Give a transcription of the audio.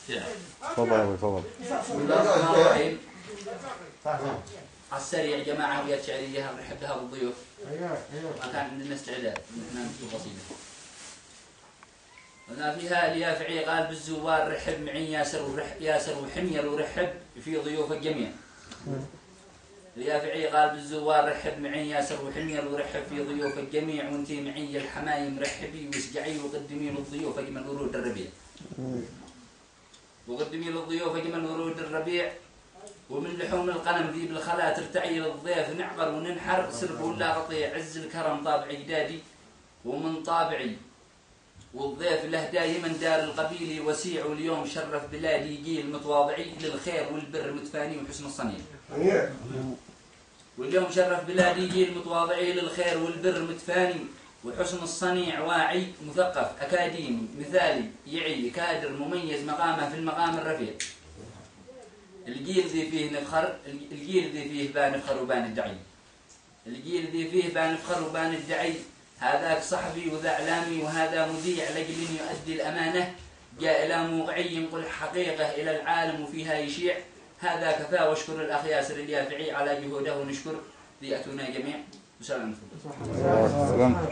تفضل يا ابوي تفضل. بسم الله الرحمن الرحيم. على السريع يا جماعه ابيات شعريه نرحب بها بالضيوف. ما كان عندنا استعداد ان نكتب قصيده. قلنا فيها اليافعي قال بالزوار رحب معي ياسر وحمير ورحب في ضيوف الجميع. اليافعي قال بالزوار رحب معي ياسر وحمير ورحب في ضيوف الجميع، وانتي معي الحمايم رحبي واشجعي وقدمي للضيوف اجمل ورود الربيع. وقدمي للضيوف اجمل ورود الربيع، ومن لحوم القلم ذي بالخلا ترتعي للضيف نعقر وننحر سرب ولا قطيع عز الكرم طابعي جدادي ومن طابعي، والضيف له دايما دار القبيل وسيع، واليوم شرف بلادي جيل متواضعي للخير والبر متفاني وحسن الصنيع. واليوم شرف بلادي جيل متواضعي للخير والبر متفاني وحسن الصنيع، واعي مثقف اكاديمي مثالي يعي كادر مميز مقامه في المقام الرفيع. الجيل ذي فيه نفخر، الجيل ذي فيه بان نفخر وبان الدعي. الجيل ذي فيه بان نفخر وبان الدعي، هذاك صحبي وذا اعلامي وهذا مذيع لجل يؤدي الامانه، جاء الى موقعي ينقل حقيقه الى العالم وفيها يشيع. هذا كفى واشكر الاخ ياسر اليافعي على جهوده ونشكر ذي اتونا جميع. وسلام عليكم.